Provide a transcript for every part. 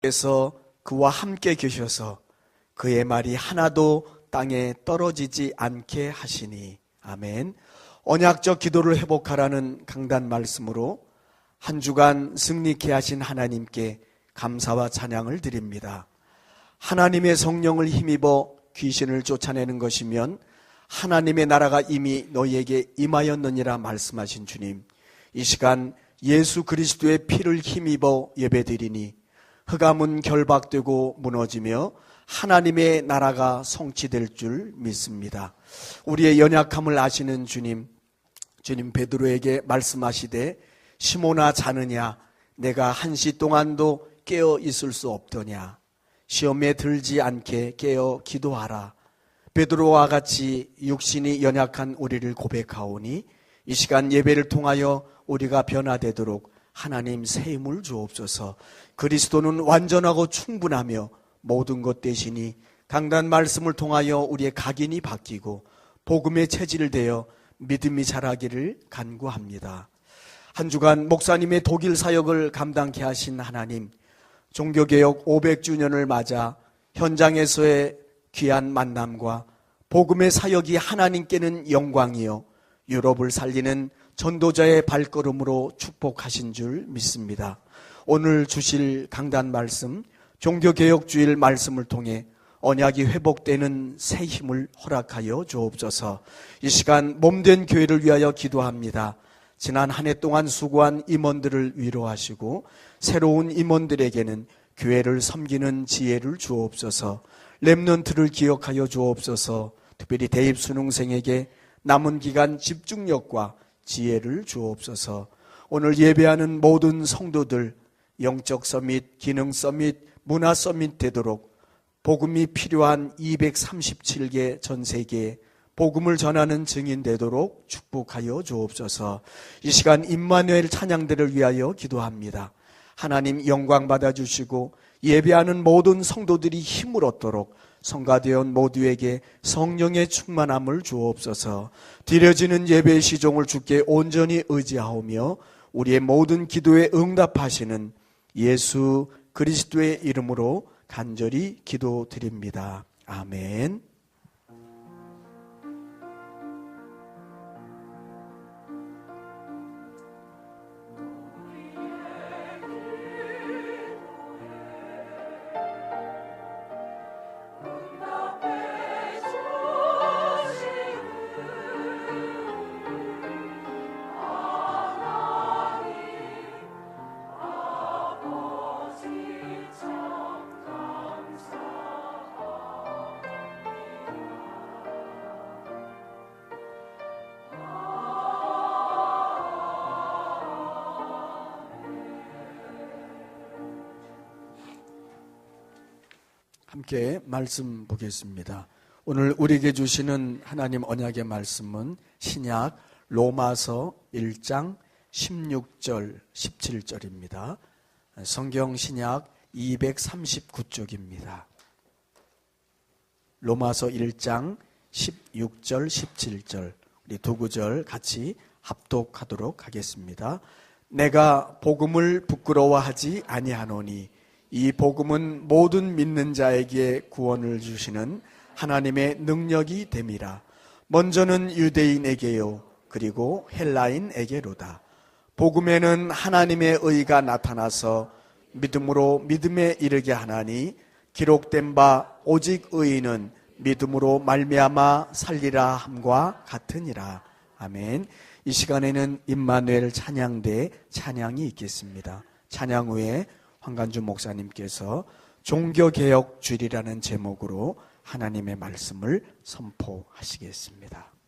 께서 그와 함께 계셔서 그의 말이 하나도 땅에 떨어지지 않게 하시니. 아멘. 언약적 기도를 회복하라는 강단 말씀으로 한 주간 승리케 하신 하나님께 감사와 찬양을 드립니다. 하나님의 성령을 힘입어 귀신을 쫓아내는 것이면 하나님의 나라가 이미 너희에게 임하였느니라 말씀하신 주님, 이 시간 예수 그리스도의 피를 힘입어 예배드리니 흑암은 결박되고 무너지며 하나님의 나라가 성취될 줄 믿습니다. 우리의 연약함을 아시는 주님 베드로에게 말씀하시되 시몬아 자느냐, 내가 한시 동안도 깨어 있을 수 없더냐. 시험에 들지 않게 깨어 기도하라. 베드로와 같이 육신이 연약한 우리를 고백하오니 이 시간 예배를 통하여 우리가 변화되도록 하나님 새 힘을 주옵소서. 그리스도는 완전하고 충분하며 모든 것 되시니 강단 말씀을 통하여 우리의 각인이 바뀌고 복음의 체질을 되어 믿음이 자라기를 간구합니다. 한 주간 목사님의 독일 사역을 감당케 하신 하나님, 종교개혁 500주년을 맞아 현장에서의 귀한 만남과 복음의 사역이 하나님께는 영광이요 유럽을 살리는 전도자의 발걸음으로 축복하신 줄 믿습니다. 오늘 주실 강단 말씀, 종교개혁주일 말씀을 통해 언약이 회복되는 새 힘을 허락하여 주옵소서. 이 시간 몸된 교회를 위하여 기도합니다. 지난 한 해 동안 수고한 임원들을 위로하시고 새로운 임원들에게는 교회를 섬기는 지혜를 주옵소서. 렘넌트를 기억하여 주옵소서. 특별히 대입 수능생에게 남은 기간 집중력과 지혜를 주옵소서. 오늘 예배하는 모든 성도들 영적 서밋, 기능 서밋, 문화 서밋 되도록 복음이 필요한 237개 전 세계에 복음을 전하는 증인 되도록 축복하여 주옵소서. 이 시간 임마누엘 찬양대를 위하여 기도합니다. 하나님 영광 받아주시고 예배하는 모든 성도들이 힘을 얻도록 성가대원 모두에게 성령의 충만함을 주옵소서. 드려지는 예배의 시종을 주께 온전히 의지하오며 우리의 모든 기도에 응답하시는 예수 그리스도의 이름으로 간절히 기도드립니다. 아멘. 함께 말씀 보겠습니다. 오늘 우리에게 주시는 하나님 언약의 말씀은 신약 로마서 1장 16절 17절입니다. 성경 신약 239쪽입니다. 로마서 1장 16절 17절 우리 두 구절 같이 합독하도록 하겠습니다. 내가 복음을 부끄러워하지 아니하노니 이 복음은 모든 믿는 자에게 구원을 주시는 하나님의 능력이 됨이라. 먼저는 유대인에게요 그리고 헬라인에게로다. 복음에는 하나님의 의가 나타나서 믿음으로 믿음에 이르게 하나니 기록된 바 오직 의인은 믿음으로 말미암아 살리라 함과 같으니라. 아멘. 이 시간에는 임마누엘 찬양대 찬양이 있겠습니다. 찬양 후에 황간주 목사님께서 종교개혁 주일이라는 제목으로 하나님의 말씀을 선포하시겠습니다.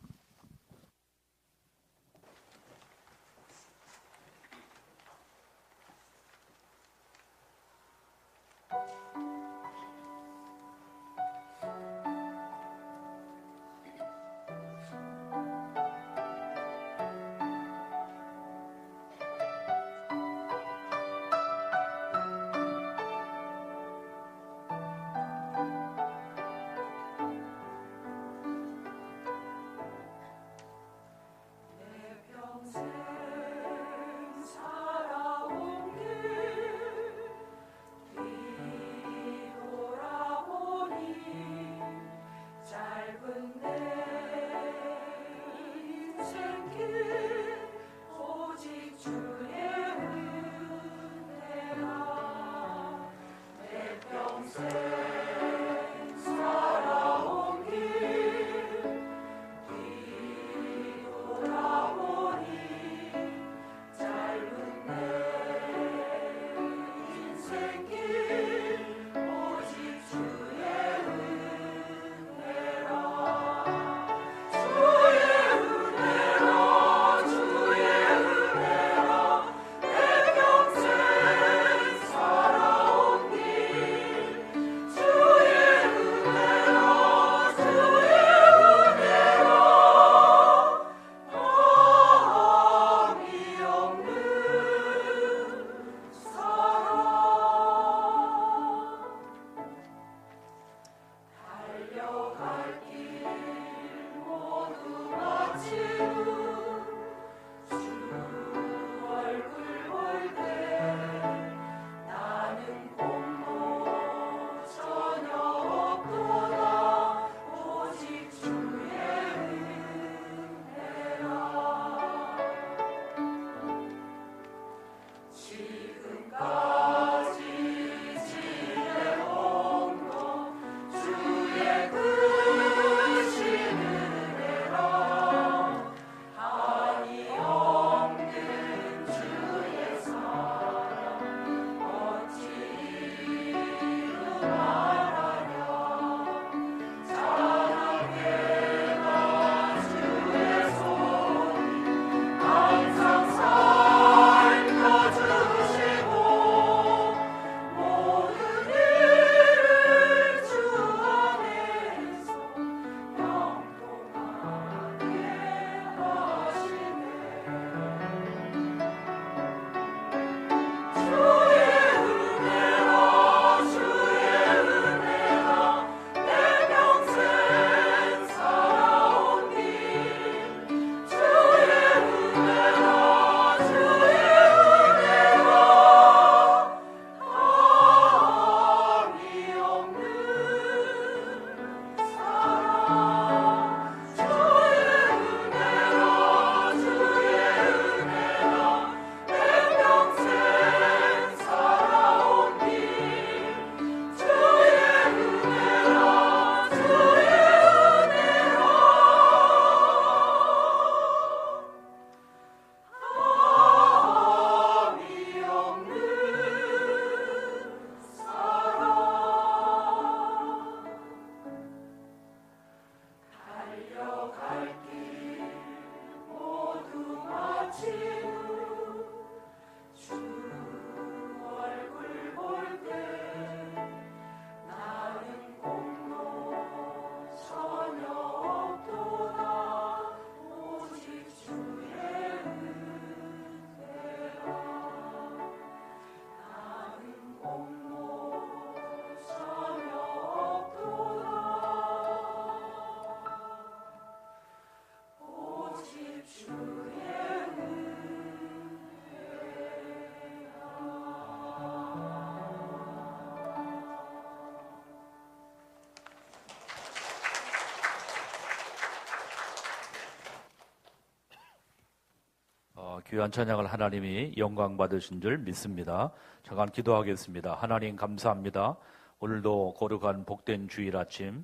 귀한 찬양을 하나님이 영광 받으신 줄 믿습니다. 잠깐 기도하겠습니다. 하나님 감사합니다. 오늘도 거룩한 복된 주일 아침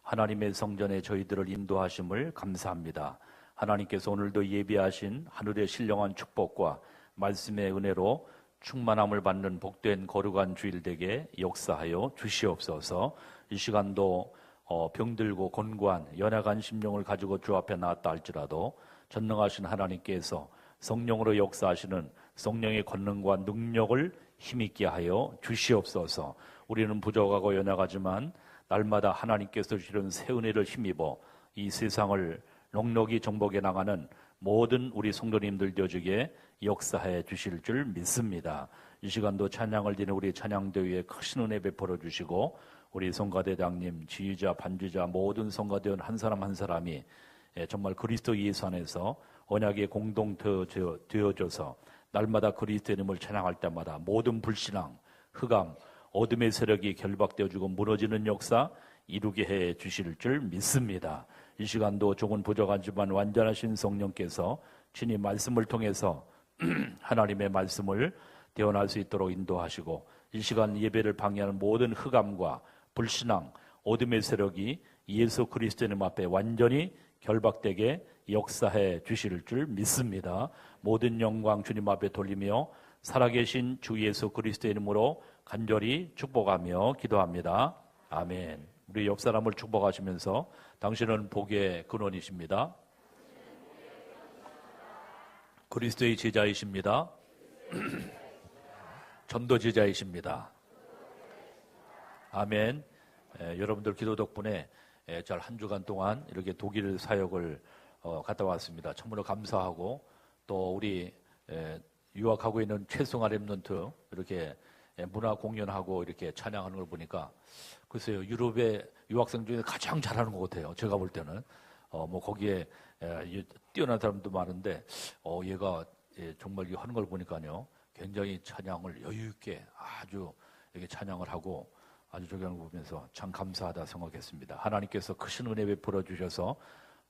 하나님의 성전에 저희들을 인도하심을 감사합니다. 하나님께서 오늘도 예비하신 하늘의 신령한 축복과 말씀의 은혜로 충만함을 받는 복된 거룩한 주일 되게 역사하여 주시옵소서. 이 시간도 병들고 곤고한 연약한 심령을 가지고 주 앞에 나왔다 할지라도 전능하신 하나님께서 성령으로 역사하시는 성령의 권능과 능력을 힘있게 하여 주시옵소서. 우리는 부족하고 연약하지만 날마다 하나님께서 주시는 새 은혜를 힘입어 이 세상을 넉넉히 정복해 나가는 모든 우리 성도님들 되어주게 역사해 주실 줄 믿습니다. 이 시간도 찬양을 드리는 우리 찬양대회에 크신 은혜 베풀어 주시고 우리 성가대장님, 지휘자, 반주자 모든 성가대원 한 사람 한 사람이 정말 그리스도 예수 안에서 언약의 공동체 되어줘서 날마다 그리스도의 이름을 찬양할 때마다 모든 불신앙, 흑암, 어둠의 세력이 결박되어지고 무너지는 역사 이루게 해 주실 줄 믿습니다. 이 시간도 조금 부족하지만 완전하신 성령께서 친히 말씀을 통해서 하나님의 말씀을 대언할 수 있도록 인도하시고 이 시간 예배를 방해하는 모든 흑암과 불신앙, 어둠의 세력이 예수 그리스도의 이름 앞에 완전히 결박되게 역사해 주실 줄 믿습니다. 모든 영광 주님 앞에 돌리며 살아계신 주 예수 그리스도의 이름으로 간절히 축복하며 기도합니다. 아멘. 우리 옆 사람을 축복하시면서 당신은 복의 근원이십니다. 그리스도의 제자이십니다. 전도 제자이십니다. 아멘. 여러분들 기도 덕분에 잘 한 주간 동안 이렇게 독일 사역을 갔다 왔습니다. 참으로 감사하고 또 우리 유학하고 있는 최승아 랩런트 이렇게 문화 공연하고 이렇게 찬양하는 걸 보니까 글쎄요, 유럽의 유학생 중에 가장 잘하는 것 같아요. 제가 볼 때는 뭐 거기에 뛰어난 사람도 많은데 얘가 정말 하는 걸 보니까요 굉장히 찬양을 여유 있게 아주 이렇게 찬양을 하고 아주 저기 하는 거 보면서 참 감사하다 생각했습니다. 하나님께서 크신 은혜 베풀어 주셔서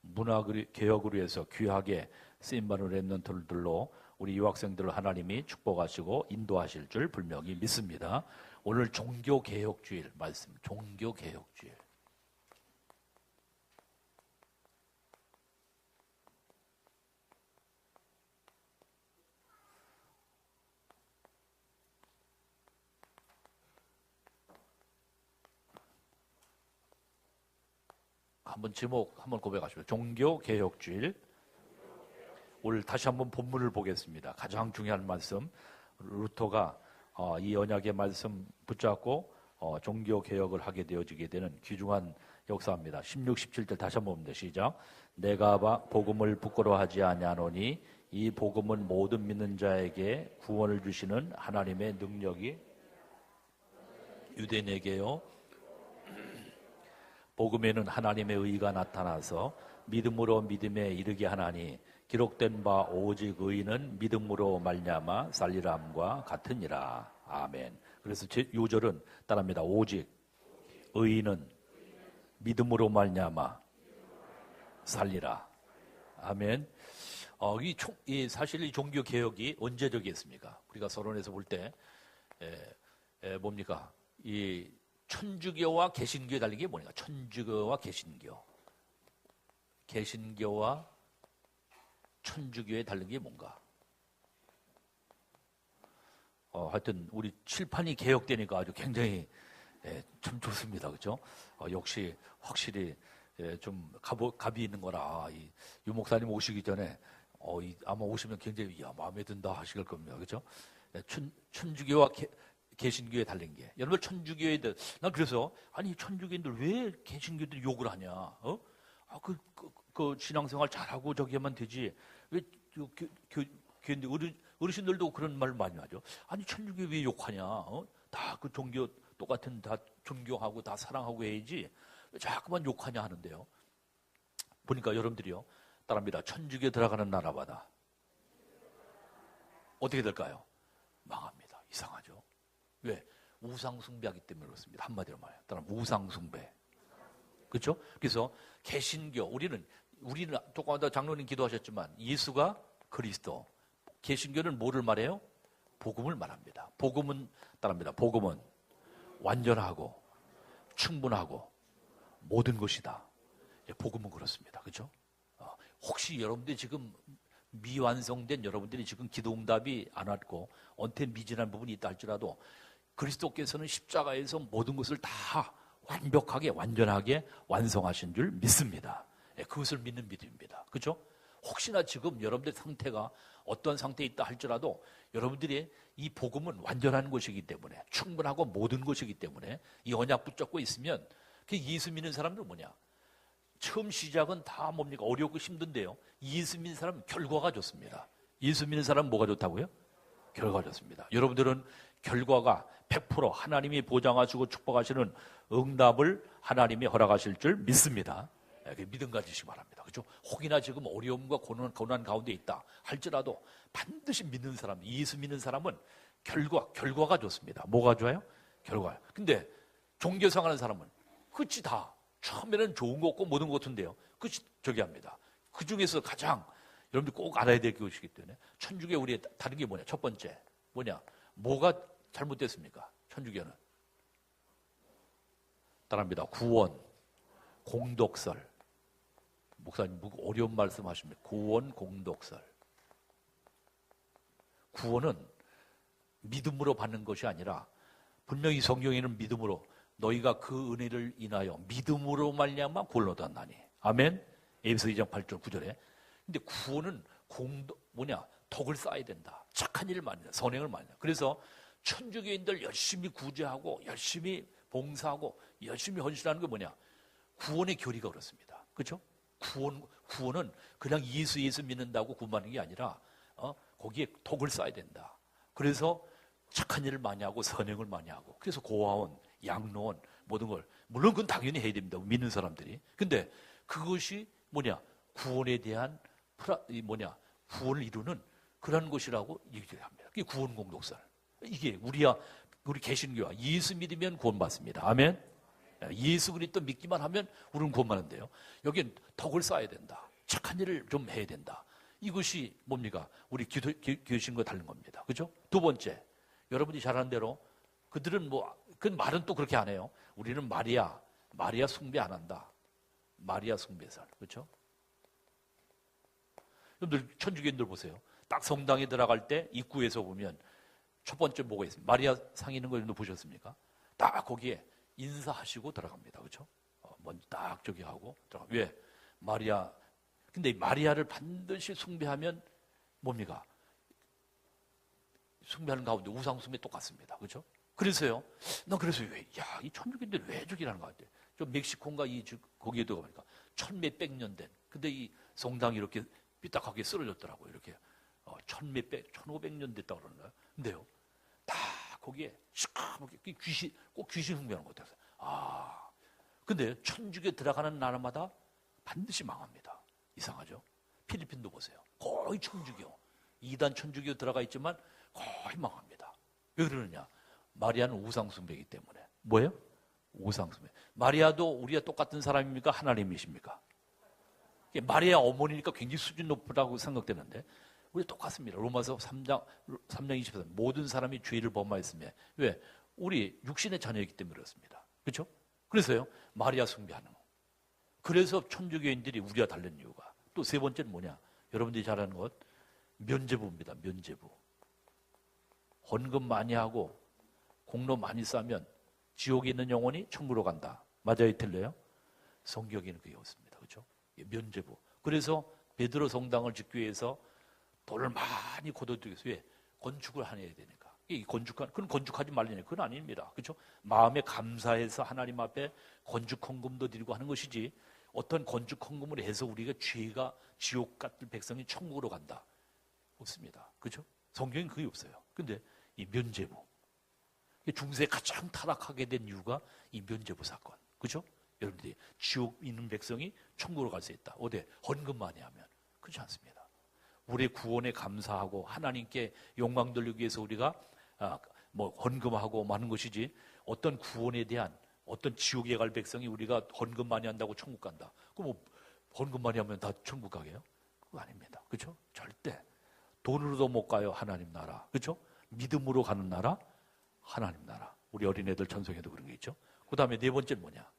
문화 개혁을 위해서 귀하게 쓰임받은 랩런트들로 우리 유학생들을 하나님이 축복하시고 인도하실 줄 분명히 믿습니다. 오늘 종교개혁주일 말씀, 종교개혁주일. 한번 제목 한번 고백하시죠. 종교개혁주일. 오늘 다시 한번 본문을 보겠습니다. 가장 중요한 말씀, 루터가 이 언약의 말씀 붙잡고 종교개혁을 하게 되어지게 되는 귀중한 역사입니다. 16, 17절 다시 한번 봅니다. 시작. 내가 복음을 부끄러워하지 아니하노니 이 복음은 모든 믿는 자에게 구원을 주시는 하나님의 능력이 유대인에게요. 복음에는 하나님의 의가 나타나서 믿음으로 믿음에 이르게 하나니 기록된 바 오직 의인은 믿음으로 말미암아 살리라 함과 같으니라. 아멘. 그래서 제 요절은 따라합니다. 오직 의인은 믿음으로 말미암아 살리라. 아멘. 사실 이 종교 개혁이 언제적이었습니까? 우리가 서론에서 볼 때 뭡니까? 이 천주교와 개신교에 달린 게 뭐냐? 천주교와 개신교. 개신교와 천주교에 다른 게 뭔가? 하여튼 우리 칠판이 개혁되니까 아주 굉장히 참 좋습니다, 그렇죠? 역시 확실히 좀 갑이 있는 거라 유 목사님 오시기 전에 아마 오시면 굉장히 마음에 든다 하실 겁니다, 그렇죠? 천주교와 개신교에 달린 게 여러분 천주교인들 난 그래서 아니 천주교인들 왜 개신교들이 욕을 하냐? 그 신앙생활 잘하고 저기 하면 되지. 왜 어르신들도 그런 말 많이 하죠. 아니 천주교 왜 욕하냐? 다 그 종교 똑같은 다 존경하고 다 사랑하고 해야지. 왜 자꾸만 욕하냐 하는데요. 보니까 여러분들이요 따라합니다. 천주교 들어가는 나라마다 어떻게 될까요? 망합니다. 이상하죠. 왜? 우상숭배하기 때문에 그렇습니다. 한마디로 말해요. 따라하면 우상숭배. 그렇죠? 그래서 개신교 우리는 조금 더 장로님 기도하셨지만 예수가 그리스도 개신교는 뭐를 말해요? 복음을 말합니다. 복음은 따릅니다. 복음은 완전하고 충분하고 모든 것이다. 복음은 그렇습니다. 그렇죠? 혹시 여러분들이 지금 미완성된 여러분들이 지금 기도응답이 안 왔고 언태 미진한 부분이 있다 할지라도 그리스도께서는 십자가에서 모든 것을 다 완벽하게 완전하게 완성하신 줄 믿습니다. 그것을 믿는 믿음입니다. 그렇죠? 혹시나 지금 여러분들 상태가 어떤 상태에 있다 할지라도 여러분들이 이 복음은 완전한 것이기 때문에 충분하고 모든 것이기 때문에 이 언약 붙잡고 있으면 그 예수 믿는 사람들은 뭐냐? 처음 시작은 다 뭡니까? 어렵고 힘든데요. 예수 믿는 사람은 결과가 좋습니다. 예수 믿는 사람은 뭐가 좋다고요? 결과가 좋습니다. 여러분들은 결과가 100% 하나님이 보장하시고 축복하시는 응답을 하나님이 허락하실 줄 믿습니다. 믿음 가지시기 바랍니다. 그렇죠? 혹이나 지금 어려움과 고난 가운데 있다 할지라도 반드시 믿는 사람, 예수 믿는 사람은 결과가 좋습니다. 뭐가 좋아요? 결과요. 근데 종교상 하는 사람은 끝이 다 처음에는 좋은 거 없고 모든 것 같은데요. 끝이 저기 합니다. 그 중에서 가장 여러분들 꼭 알아야 될 것이기 때문에 천주교 우리의 다른 게 뭐냐? 첫 번째 뭐냐? 뭐가 잘못됐습니까? 천주교는 따라합니다. 구원, 공덕설. 목사님 어려운 말씀하십니다. 구원, 공덕설. 구원은 믿음으로 받는 것이 아니라 분명히 성경에는 믿음으로 너희가 그 은혜를 인하여 믿음으로 말미암아 구원을 얻었나니. 아멘. 에베소 2장 8절 9절에. 근데 구원은 덕을 쌓아야 된다. 착한 일을 많이 한다. 선행을 많이 한다. 그래서 천주교인들 열심히 구제하고 열심히 봉사하고 열심히 헌신하는 게 뭐냐? 구원의 교리가 그렇습니다. 그렇죠? 구원은 그냥 예수 믿는다고 구원하는 게 아니라 거기에 덕을 쌓아야 된다. 그래서 착한 일을 많이 하고 선행을 많이 하고 그래서 고아원, 양로원 모든 걸 물론 그건 당연히 해야 됩니다. 믿는 사람들이. 근데 그것이 구원에 대한 구원을 이루는 그런 것이라고 얘기를 합니다. 그게 구원 공덕설. 이게 우리 개신교와 예수 믿으면 구원받습니다. 아멘. 예수 그리스도 믿기만 하면 우리는 구원받는데요. 여기는 덕을 쌓아야 된다. 착한 일을 좀 해야 된다. 이것이 뭡니까? 우리 교신과 다른 겁니다. 그죠? 두 번째, 여러분이 잘 아는 대로 그들은 그 말은 또 그렇게 안 해요. 우리는 마리아 숭배 안 한다. 마리아 숭배설. 그렇죠? 여러분들 천주교인들 보세요. 딱 성당에 들어갈 때 입구에서 보면 첫 번째 뭐가 있습니까? 마리아 상 있는 거 여러분 보셨습니까? 딱 거기에 인사하시고 들어갑니다. 그렇죠? 먼저 딱 저기 하고 들어가. 왜? 마리아. 근데 마리아를 반드시 숭배하면 뭡니까? 숭배하는 가운데 우상 숭배 똑같습니다. 그렇죠? 그래서요. 이 천주교인들 왜 저기라는 것 같아? 좀 멕시코인가 거기에도 가니까 천몇백 년 된. 근데 이 성당이 이렇게 삐딱하게 쓰러졌더라고요. 이렇게 1500년 됐다 그러는 거예요. 근데요. 다 거기에 시커멓게 꼭 귀신 숭배하는 것 같아요. 근데 천주교 들어가는 나라마다 반드시 망합니다. 이상하죠? 필리핀도 보세요. 거의 천주교. 2단 천주교 들어가 있지만 거의 망합니다. 왜 그러느냐? 마리아는 우상숭배이기 때문에. 뭐예요? 우상숭배. 마리아도 우리가 똑같은 사람입니까? 하나님이십니까? 마리아 어머니니까 굉장히 수준 높다고 생각되는데 우리 똑같습니다. 로마서 3장 20절 모든 사람이 죄를 범하였으며 왜? 우리 육신의 자녀이기 때문에 그렇습니다. 그렇죠? 그래서요. 마리아 숭배하는 거. 그래서 천주교인들이 우리와 다른 이유가 또 세 번째는 뭐냐? 여러분들이 잘 아는 것 면죄부입니다. 면죄부. 헌금 많이 하고 공로 많이 쌓으면 지옥에 있는 영혼이 천국으로 간다. 맞아요? 틀려요? 성경에는 그게 없습니다. 그렇죠? 면죄부. 그래서 베드로 성당을 짓기 위해서 돈을 많이 거둬들이기 위해서 왜? 건축을 해야 되니까. 그건 건축하지 말라니까. 그건 아닙니다. 그렇죠? 마음에 감사해서 하나님 앞에 건축 헌금도 드리고 하는 것이지 어떤 건축 헌금을 해서 우리가 죄가 지옥 같은 백성이 천국으로 간다. 없습니다. 그렇죠? 성경엔 그게 없어요. 근데 이 면죄부. 중세에 가장 타락하게 된 이유가 이 면죄부 사건. 그렇죠? 여러분들이 지옥 있는 백성이 천국으로 갈 수 있다. 어디? 헌금 많이 하면. 그렇지 않습니다. 우리의 구원에 감사하고 하나님께 영광 돌리기 위해서 우리가 헌금하고 하는 것이지 어떤 구원에 대한 어떤 지옥에 갈 백성이 우리가 헌금 많이 한다고 천국 간다. 그럼 헌금 많이 하면 다 천국 가게요? 그거 아닙니다. 그렇죠? 절대 돈으로도 못 가요. 하나님 나라. 그렇죠? 믿음으로 가는 나라, 하나님 나라. 우리 어린애들 전송에도 그런 게 있죠. 그 다음에 네 번째는 뭐냐?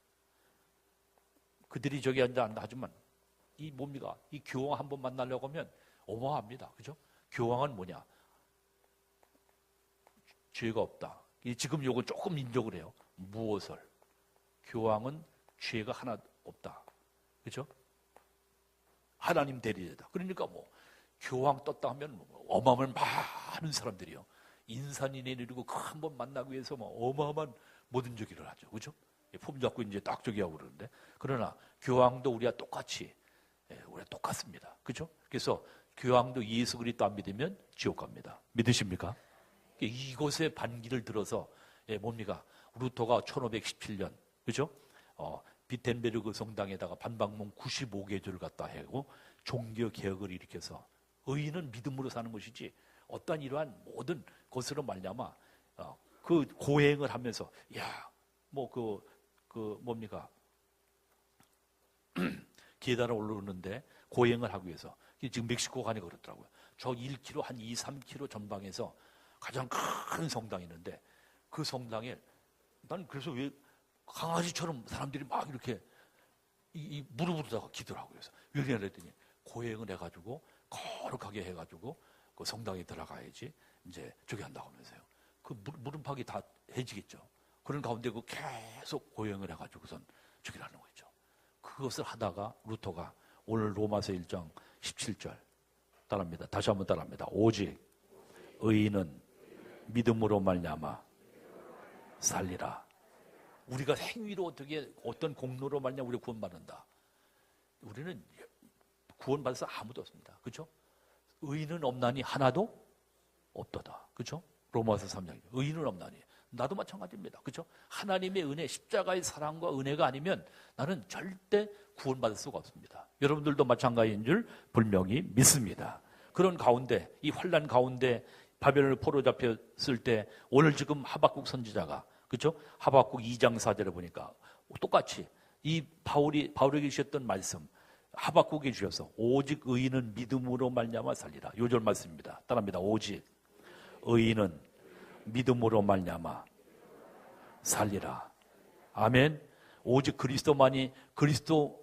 그들이 저기 앉아 하지만 이 뭡니까? 이 교황 한번 만나려고 하면 어마어마합니다. 그죠? 교황은 뭐냐? 죄가 없다. 지금 요거 조금 인정을 해요. 무엇을? 교황은 죄가 하나 없다. 그죠? 하나님 대리자다. 그러니까 뭐 교황 떴다 하면 어마어마한 많은 사람들이요. 인산이 내리고 한 번 만나기 위해서 뭐 어마어마한 모든 저기를 하죠. 그죠? 폼 잡고 이제 딱 저기 하고 그러는데. 그러나 교황도 우리가 똑같이, 우리가 똑같습니다. 그죠? 그래서 교황도 예수 그리스도 안 믿으면 지옥 갑니다. 믿으십니까? 이것의 반기를 들어서, 뭡니까? 루터가 1517년, 그죠? 비텐베르그 성당에다가 반박문 95개조를 갖다 하고 종교 개혁을 일으켜서 의인은 믿음으로 사는 것이지 어떠한 이러한 모든 것으로 말미암아 그 고행을 하면서 뭡니까? 계단을 오르는데 고행을 하기 위해서 지금 멕시코 가니 그렇더라고요. 저 1km 한 2, 3km 전방에서 가장 큰 성당이 있는데 그 성당에 난 그래서 왜 강아지처럼 사람들이 막 이렇게 이 무릎으로다가 기도하고 그래서 왜 그러냐 그랬더니 고행을 해가지고 거룩하게 해가지고 그 성당에 들어가야지 이제 저기 한다고 하면서요. 그 무릎팍이 다 해지겠죠. 그런 가운데 그 계속 고행을 해가지고선 저기를 하는 거죠. 그것을 하다가 루터가 오늘 로마서 1장 17절 따라합니다. 다시 한번 따라합니다. 오직 의인은 믿음으로 말미암아 살리라. 우리가 행위로 어떻게 어떤 공로로 말냐 우리가 구원받는다. 우리는 구원받을 수 아무도 없습니다. 그렇죠? 의인은 없나니 하나도 없도다. 그렇죠? 로마서 3장. 의인은 없나니. 나도 마찬가지입니다. 그렇죠? 하나님의 은혜, 십자가의 사랑과 은혜가 아니면 나는 절대 구원받을 수가 없습니다. 여러분들도 마찬가지인 줄 분명히 믿습니다. 그런 가운데, 이 환난 가운데 바벨론을 포로 잡혔을 때 오늘 지금 하박국 선지자가 그렇죠? 하박국 2장 4절에 보니까 똑같이 이 바울에게 주셨던 말씀 하박국에 주셔서 오직 의인은 믿음으로 말미암아 살리라. 요절 말씀입니다. 따라합니다. 오직 의인은 믿음으로 말미암아 살리라. 아멘. 오직 그리스도만이 그리스도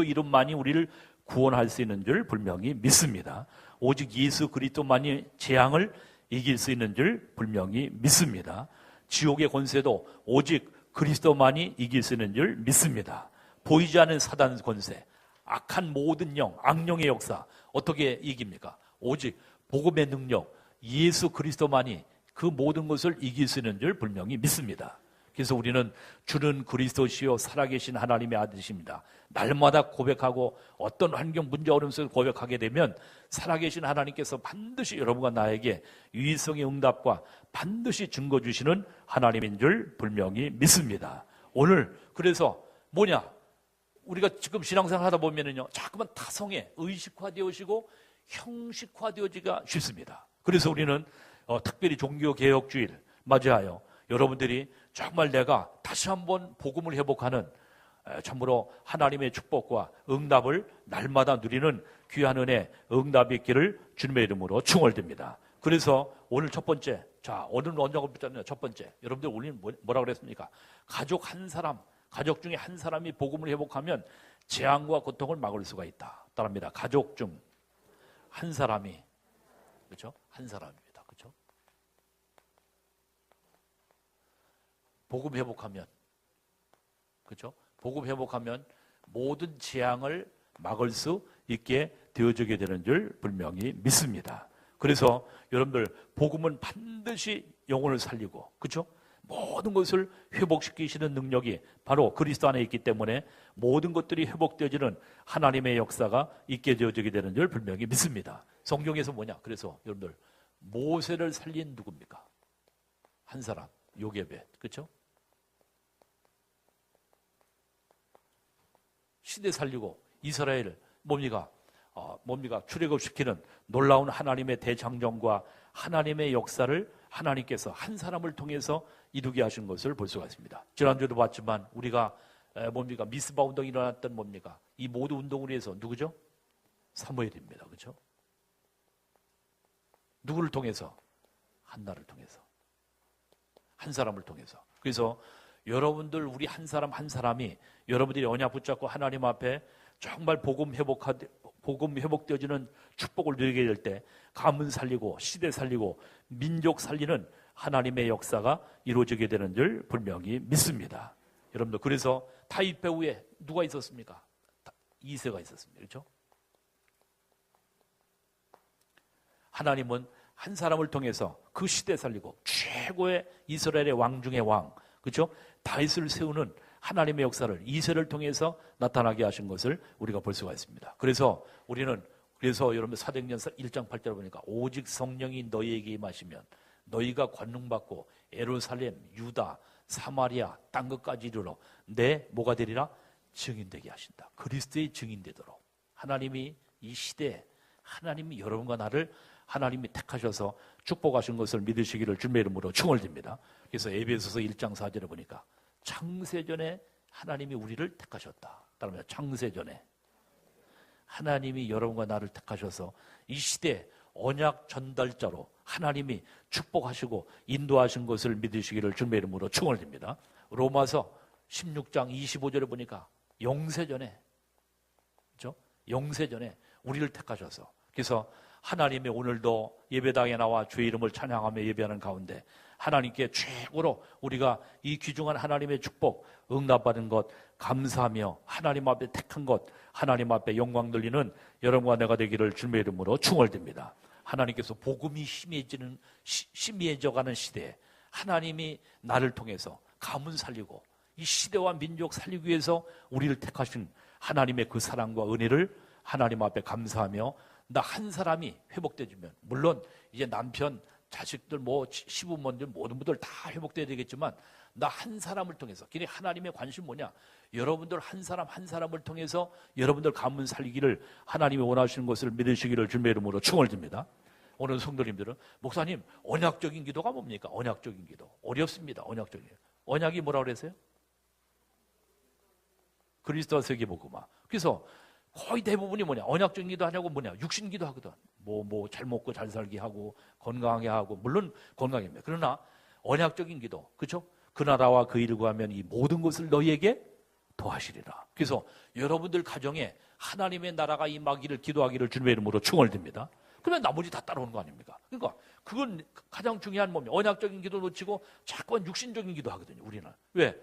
이름만이 우리를 구원할 수 있는 줄 분명히 믿습니다. 오직 예수 그리스도만이 재앙을 이길 수 있는 줄 분명히 믿습니다. 지옥의 권세도 오직 그리스도만이 이길 수 있는 줄 믿습니다. 보이지 않는 사단 권세, 악한 모든 영, 악령의 역사 어떻게 이깁니까? 오직 복음의 능력, 예수 그리스도만이 그 모든 것을 이길 수 있는 줄 분명히 믿습니다. 그래서 우리는 주는 그리스도시요 살아계신 하나님의 아들이십니다. 날마다 고백하고 어떤 환경, 문제, 어려움 속에서 고백하게 되면 살아계신 하나님께서 반드시 여러분과 나에게 유일성의 응답과 반드시 증거 주시는 하나님인 줄 분명히 믿습니다. 오늘 그래서 뭐냐? 우리가 지금 신앙생활 하다 보면은요, 자꾸만 타성에 의식화되어지고 형식화되어지기가 쉽습니다. 그래서 우리는 특별히 종교개혁주의를 맞이하여 여러분들이 정말 내가 다시 한번 복음을 회복하는 참으로 하나님의 축복과 응답을 날마다 누리는 귀한 은혜, 응답이 있기를 주님의 이름으로 축원드립니다. 그래서 오늘 첫 번째, 오늘 언약을 붙잡는 첫 번째, 여러분들 오늘 뭐라 그랬습니까? 가족 한 사람, 가족 중에 한 사람이 복음을 회복하면 재앙과 고통을 막을 수가 있다. 따라합니다. 가족 중 한 사람이, 그렇죠? 한 사람입니다. 그렇죠? 복음 회복하면, 그렇죠? 복음 회복하면 모든 재앙을 막을 수 있게 되어지게 되는 줄 분명히 믿습니다. 그래서 여러분들 복음은 반드시 영혼을 살리고, 그렇죠? 모든 것을 회복시키시는 능력이 바로 그리스도 안에 있기 때문에 모든 것들이 회복되어지는 하나님의 역사가 있게 되어지게 되는 줄 분명히 믿습니다. 성경에서 뭐냐? 그래서 여러분들 모세를 살린 누굽니까? 한 사람, 요게벳, 그렇죠? 시대 살리고 이스라엘 뭡니까? 출애굽시키는 놀라운 하나님의 대장정과 하나님의 역사를 하나님께서 한 사람을 통해서 이루게 하신 것을 볼 수가 있습니다. 지난주도 봤지만 우리가 미스바 운동이 일어났던 이 모든 운동을 위해서 누구죠? 사무엘입니다. 그렇죠? 누구를 통해서? 한나를 통해서. 한 사람을 통해서. 그래서 여러분들 우리 한 사람 한 사람이 여러분들이 언약 붙잡고 하나님 앞에 정말 복음 회복되어지는 축복을 누리게 될 때 가문 살리고 시대 살리고 민족 살리는 하나님의 역사가 이루어지게 되는 줄 분명히 믿습니다. 여러분들 그래서 다윗 배후에 누가 있었습니까? 이새가 있었습니다. 그렇죠? 하나님은 한 사람을 통해서 그 시대 살리고 최고의 이스라엘의 왕 중의 왕, 그렇죠? 다윗을 세우는 하나님의 역사를 이새를 통해서 나타나게 하신 것을 우리가 볼 수가 있습니다. 그래서 여러분 사도행전 1장 8절에 보니까 오직 성령이 너희에게 임하시면 너희가 권능받고 예루살렘, 유다, 사마리아 땅 끝까지 이르러 내 뭐가 되리라? 증인되게 하신다. 그리스도의 증인되도록 하나님이 이 시대에 하나님이 여러분과 나를 하나님이 택하셔서 축복하신 것을 믿으시기를 주님의 이름으로 축원드립니다. 그래서 에베소서 1장 4절에 보니까 창세전에 하나님이 우리를 택하셨다. 따르면 창세전에 하나님이 여러분과 나를 택하셔서 이 시대 언약 전달자로 하나님이 축복하시고 인도하신 것을 믿으시기를 주님의 이름으로 축원드립니다. 로마서 16장 25절에 보니까 영세전에, 그렇죠? 영세전에 우리를 택하셔서 그래서 하나님의 오늘도 예배당에 나와 주의 이름을 찬양하며 예배하는 가운데 하나님께 최고로 우리가 이 귀중한 하나님의 축복 응답받은 것 감사하며 하나님 앞에 택한 것 하나님 앞에 영광 돌리는 여러분과 내가 되기를 주님의 이름으로 축원드립니다. 하나님께서 복음이 희미해져가는 시대에 하나님이 나를 통해서 가문 살리고 이 시대와 민족 살리기 위해서 우리를 택하신 하나님의 그 사랑과 은혜를 하나님 앞에 감사하며 나 한 사람이 회복되어지면 물론 이제 남편, 자식들, 시부모들 모든 분들 다 회복돼야 되겠지만 나 한 사람을 통해서 그게 하나님의 관심 뭐냐? 여러분들 한 사람 한 사람을 통해서 여러분들 가문 살리기를 하나님이 원하시는 것을 믿으시기를 주님의 이름으로 축원드립니다. 오늘 성도님들은 목사님 언약적인 기도가 뭡니까? 언약적인 기도 어렵습니다. 언약적인 기도. 언약이 뭐라고 그랬어요? 그리스도와 세계복음화. 그래서 거의 대부분이 뭐냐? 언약적인 기도 하냐고 뭐냐? 육신 기도 하거든. 잘 먹고 잘 살게 하고 건강하게 하고 물론 건강입니다. 그러나 언약적인 기도, 그렇죠? 그 나라와 그 일을 구하면 이 모든 것을 너희에게 더하시리라. 그래서 여러분들 가정에 하나님의 나라가 임하기를 기도하기를 주님의 이름으로 축원드립니다. 그러면 나머지 다 따라오는 거 아닙니까? 그러니까 그건 가장 중요한 몸이 언약적인 기도 놓치고 자꾸만 육신적인 기도 하거든요. 우리는 왜?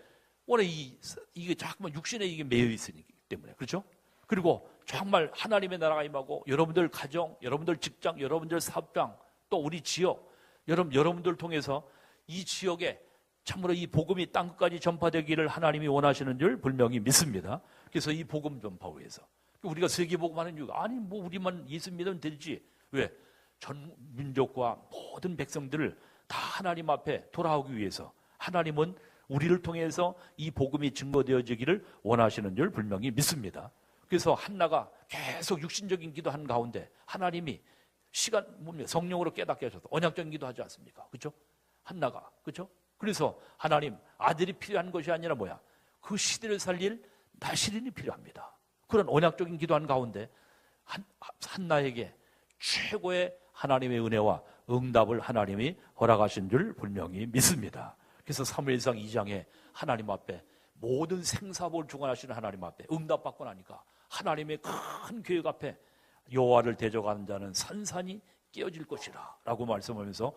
원래 이게 자꾸만 육신에 이게 매여 있으기 때문에 그렇죠? 그리고 정말 하나님의 나라가 임하고 여러분들 가정, 여러분들 직장, 여러분들 사업장, 또 우리 지역, 여러분들 통해서 이 지역에 참으로 이 복음이 땅끝까지 전파되기를 하나님이 원하시는 줄 분명히 믿습니다. 그래서 이 복음 전파를 위해서 우리가 세계복음하는 이유가 아니 우리만 예수 믿으면 되지. 왜? 전 민족과 모든 백성들을 다 하나님 앞에 돌아오기 위해서 하나님은 우리를 통해서 이 복음이 증거되어지기를 원하시는 줄 분명히 믿습니다. 그래서 한나가 계속 육신적인 기도하는 가운데 하나님이 성령으로 깨닫게 하셔서 언약적인 기도하지 않습니까? 그렇죠? 한나가 그렇죠? 그래서 하나님 아들이 필요한 것이 아니라 뭐야? 그 시대를 살릴 나시린이 필요합니다. 그런 언약적인 기도하는 가운데 한나에게 최고의 하나님의 은혜와 응답을 하나님이 허락하신 줄 분명히 믿습니다. 그래서 사무엘상 2장에 하나님 앞에 모든 생사복을 주관하시는 하나님 앞에 응답받고 나니까 하나님의 큰 계획 앞에 여호와를 대적하는 자는 산산이 깨어질 것이라 라고 말씀하면서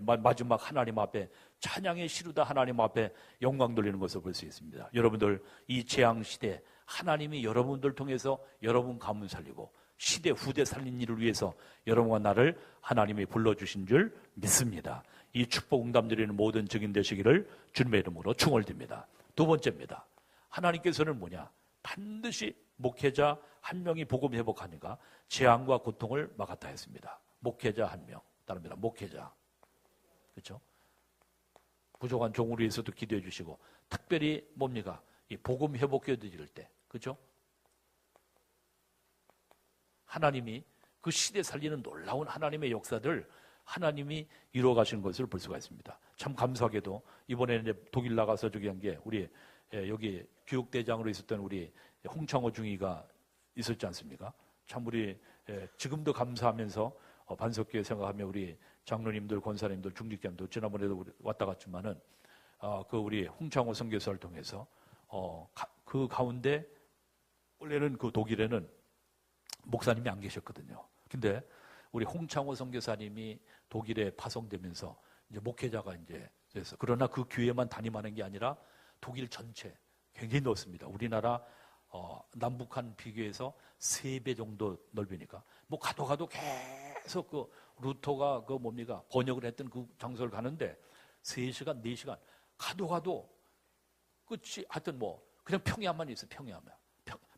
마지막 하나님 앞에 찬양의 시루다 하나님 앞에 영광 돌리는 것을 볼 수 있습니다. 여러분들 이 재앙시대 하나님이 여러분들 통해서 여러분 가문 살리고 시대 후대 살린 일을 위해서 여러분과 나를 하나님이 불러주신 줄 믿습니다. 이 축복 응답 드리는 모든 증인 되시기를 주님의 이름으로 축원드립니다. 두 번째입니다. 하나님께서는 뭐냐? 반드시 목회자 한 명이 복음 회복하니까 재앙과 고통을 막았다 했습니다. 목회자 한 명, 따릅니다. 목회자, 그렇죠? 부족한 종을 위해서도 기도해 주시고 특별히 뭡니까? 이 복음 회복해 드릴 때, 그렇죠? 하나님이 그 시대 살리는 놀라운 하나님의 역사들 하나님이 이루어 가시는 것을 볼 수가 있습니다. 참 감사하게도 이번에 이제 독일 나가서 저기 한 게 우리 여기 교육대장으로 있었던 우리 홍창호 중위가 있었지 않습니까? 참 우리 지금도 감사하면서 반석교회 생각하며 우리 장로님들, 권사님들, 중직자님들 지난번에도 우리 왔다 갔지만은 그 우리 홍창호 선교사를 통해서 그 가운데 원래는 그 독일에는 목사님이 안 계셨거든요. 근데 우리 홍창호 선교사님이 독일에 파송되면서 이제 목회자가 이제 돼서, 그러나 그 교회만 담임하는 게 아니라 독일 전체 굉장히 넓습니다. 우리나라 남북한 비교해서 3배 정도 넓으니까 뭐 가도 계속 그 루터가 그 뭡니까 번역을 했던 그 장소를 가는데 3시간 4시간 가도 끝이 하여튼 뭐 그냥 평야만 있어요.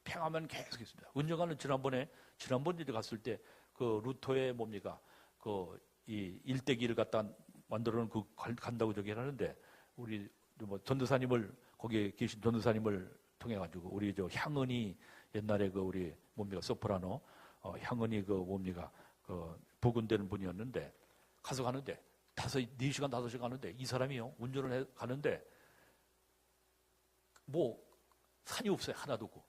평야만 계속 있습니다. 은정아는 지난번에 갔을 때 그 루터의 뭡니까 그 이 일대기를 갖다 만들어 놓은 그 간다고 저기 하는데, 우리 뭐 전도사님을 거기에 계신 전도사님을 통해 가지고 우리 저 향은이 옛날에 그 우리 뭡니까 소프라노 향은이 그 뭡니까 그 부근되는 분이었는데 가서 가는데 4시간 5시간 가는데 이 사람이요 운전을 해 가는데 뭐 산이 없어요. 하나도 없고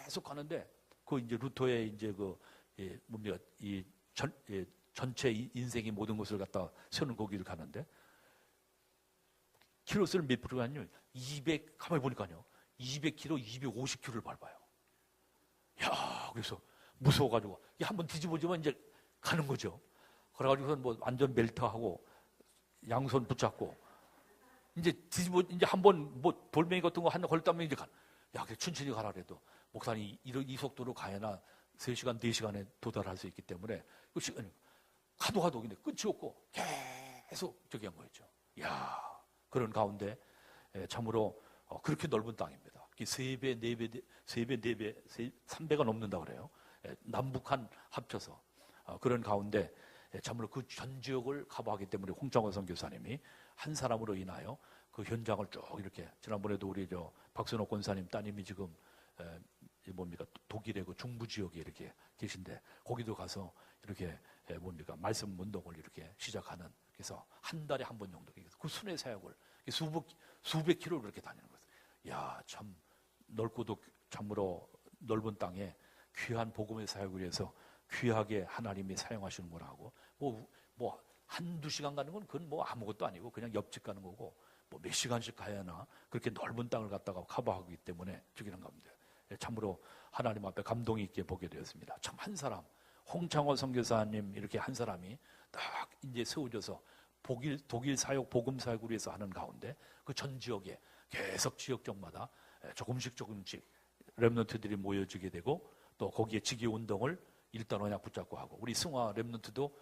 계속 가는데 그 이제 루터의 이제 그 뭡니까 이 전체 인생의 모든 것을 갖다 세우는 거기를 가는데 키로수를 몇 프로 가냐면 200 가만히 보니까요 200km, 250km를 밟아요. 야, 그래서 무서워가지고 한번 뒤집어지면 이제 가는 거죠. 그래가지고선 뭐 완전 멜트하고 양손 붙잡고 이제 이제 한번 뭐 돌멩이 같은 거 하나 걸렸다면 이제 야, 천천히 가라 그래도 목사님 이 속도로 가야나 3시간, 4시간에 도달할 수 있기 때문에 그 시간이 가도 근데 끝이 없고 계속 저기 한 거였죠. 야, 그런 가운데 참으로 그렇게 넓은 땅입니다. 3배, 4배, 3배가 넘는다 그래요. 남북한 합쳐서 그런 가운데 참으로 그 전 지역을 커버하기 때문에 홍창호 선교사님이 한 사람으로 인하여 그 현장을 쭉 이렇게 지난번에도 우리 저 박선호 권사님 따님이 지금 뭡니까 독일의 그 중부 지역에 이렇게 계신데 거기도 가서 이렇게 뭡니까 말씀 운동을 이렇게 시작하는, 그래서 한 달에 한 번 정도 그 순회 사역을 수백 킬로를 그렇게 다니는 거예요. 야, 참 넓고도 참으로 넓은 땅에 귀한 복음의 사역을 위해서 귀하게 하나님이 사용하시는 거라고. 뭐 한두 시간 가는 건 그건 뭐 아무것도 아니고 그냥 옆집 가는 거고 뭐 몇 시간씩 가야나 그렇게 넓은 땅을 갖다가 커버하기 때문에 죽이는 겁니다. 참으로 하나님 앞에 감동이 있게 보게 되었습니다. 참 한 사람 홍창호 선교사님 이렇게 한 사람이 딱 이제 세워져서 독일 사역 복음 사역을 위해서 하는 가운데 그 전 지역에 계속 지역적마다 조금씩 렘넌트들이 모여지게 되고 또 거기에 직위 운동을 일단 언약 붙잡고 하고, 우리 승화 렘넌트도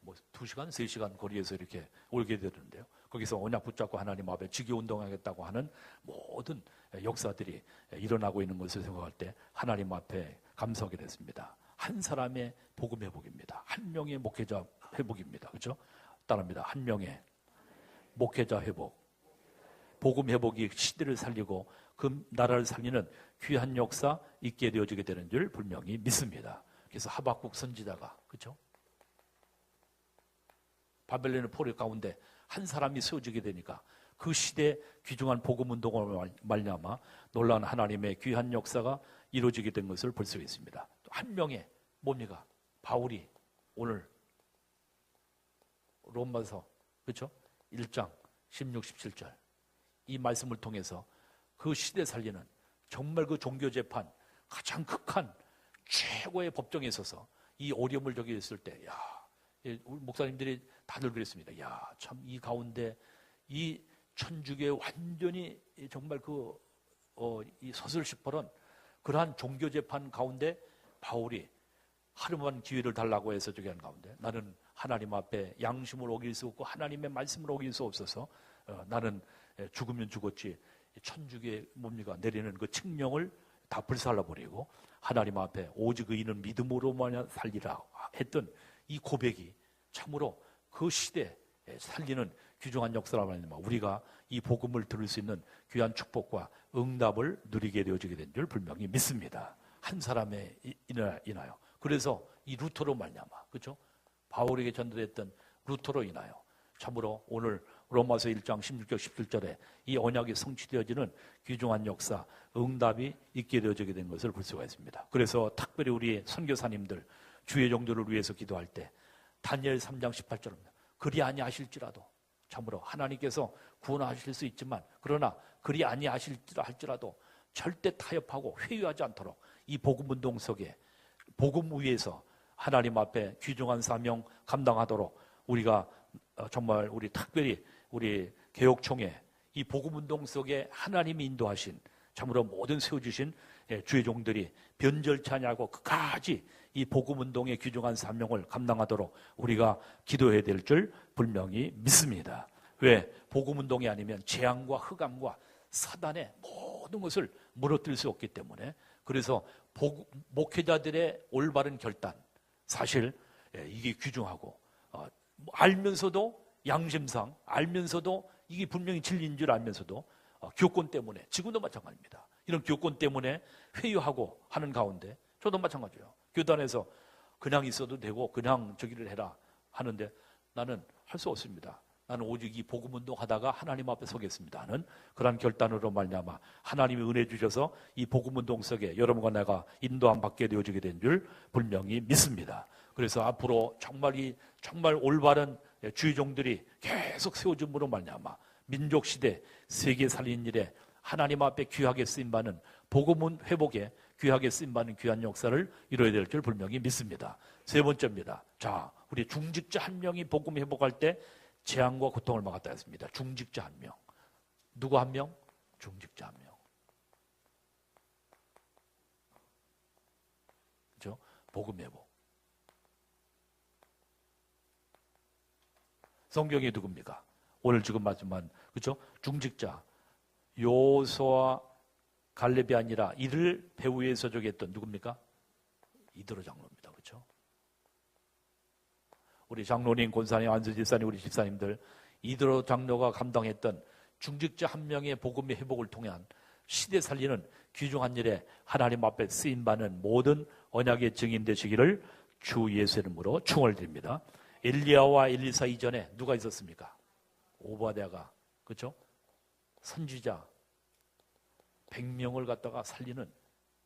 뭐 2시간, 3시간 거리에서 이렇게 올게 되는데요. 거기서 언약 붙잡고 하나님 앞에 직위 운동하겠다고 하는 모든 역사들이 일어나고 있는 것을 생각할 때 하나님 앞에 감사하게 됐습니다. 한 사람의 복음 회복입니다. 한 명의 목회자 회복입니다. 그렇죠? 따라합니다. 한 명의 목회자 회복. 복음 회복이 시대를 살리고 그 나라를 살리는 귀한 역사 있게 되어지게 되는 줄 분명히 믿습니다. 그래서 하박국 선지자가 그렇죠? 바벨론의 포로 가운데 한 사람이 세워지게 되니까 그 시대에 귀중한 복음 운동을 말미암아 놀라운 하나님의 귀한 역사가 이루어지게 된 것을 볼 수 있습니다. 또 한 명의 뭡니까? 바울이 오늘 로마서 그렇죠? 1장 16, 17절 이 말씀을 통해서 그 시대 살리는 정말 그 종교 재판 가장 극한 최고의 법정에 있어서 이 어려움을 저기 했을 때, 야, 우리 목사님들이 다들 그랬습니다. 야, 참 이 가운데 이 천주교의 완전히 정말 이 서슬시퍼런 그러한 종교 재판 가운데 바울이 하루만 기회를 달라고 해서 저기 하는 가운데 나는 하나님 앞에 양심을 어길 수 없고 하나님의 말씀을 어길 수 없어서 나는 죽으면 죽었지 천주교의 뭡니까 내리는 그 칙령을 다 불살라버리고 하나님 앞에 오직 의인은 믿음으로만 살리라 했던 이 고백이 참으로 그 시대에 살리는 귀중한 역사라 말입니다. 우리가 이 복음을 들을 수 있는 귀한 축복과 응답을 누리게 되어지게 된 줄 분명히 믿습니다. 한 사람에 인하여. 그래서 이 루터로 말미암아, 그렇죠? 바울에게 전달했던 루터로 인하여 참으로 오늘 로마서 1장 16절 17절에 이 언약이 성취되어지는 귀중한 역사, 응답이 있게 되어지게 된 것을 볼 수가 있습니다. 그래서 특별히 우리 선교사님들 주의 종교를 위해서 기도할 때 다니엘 3장 18절입니다. 그리 아니하실지라도 참으로 하나님께서 구원하실 수 있지만 그러나 그리 아니하실지라도 절대 타협하고 회유하지 않도록 이 복음운동 속에 복음 위에서 하나님 앞에 귀중한 사명 감당하도록 우리가 정말 우리 특별히 우리 개혁총회 이 복음운동 속에 하나님이 인도하신 참으로 모든 세워주신 주의 종들이 변절치 아니하고 끝까지 이 복음운동의 귀중한 사명을 감당하도록 우리가 기도해야 될 줄 분명히 믿습니다. 왜? 복음운동이 아니면 재앙과 흑암과 사단의 모든 것을 무너뜨릴 수 없기 때문에 그래서 목회자들의 올바른 결단 사실 이게 귀중하고 알면서도 양심상 알면서도 이게 분명히 진리인 줄 알면서도 교권 때문에 지금도 마찬가지입니다. 이런 교권 때문에 회유하고 하는 가운데 저도 마찬가지예요. 교단에서 그냥 있어도 되고 그냥 저기를 해라 하는데 나는 할 수 없습니다. 나는 오직 이 복음운동 하다가 하나님 앞에 서겠습니다 하는 그런 결단으로 말미암아 하나님이 은혜 주셔서 이 복음운동 속에 여러분과 내가 인도함 받게 되어지게 된 줄 분명히 믿습니다. 그래서 앞으로 정말 올바른 주의 종들이 계속 세워줌으로 말미암아 민족시대 세계 살린 일에 하나님 앞에 귀하게 쓰임받는 복음은 회복에 귀하게 쓰임받는 귀한 역사를 이뤄야 될 줄 분명히 믿습니다. 세 번째입니다. 자, 우리 중직자 한 명이 복음 회복할 때 재앙과 고통을 막았다 했습니다. 중직자 한 명. 누구 한 명? 중직자 한 명. 그렇죠? 복음 회복. 성경이 누굽니까? 오늘 지금 말씀한 그렇죠? 중직자 요소와 갈렙이 아니라 이를 배후에서 저기 했던 누굽니까? 이드로 장로입니다. 그렇죠? 우리 장로님, 권사님, 안수 집사님, 우리 집사님들 이드로 장로가 감당했던 중직자 한 명의 복음의 회복을 통한 시대 살리는 귀중한 일에 하나님 앞에 쓰임받는 모든 언약의 증인 되시기를 주 예수 이름으로 충을 드립니다. 엘리야와 엘리사 이전에 누가 있었습니까? 오바댜가 그렇죠? 선지자 100명을 갖다가 살리는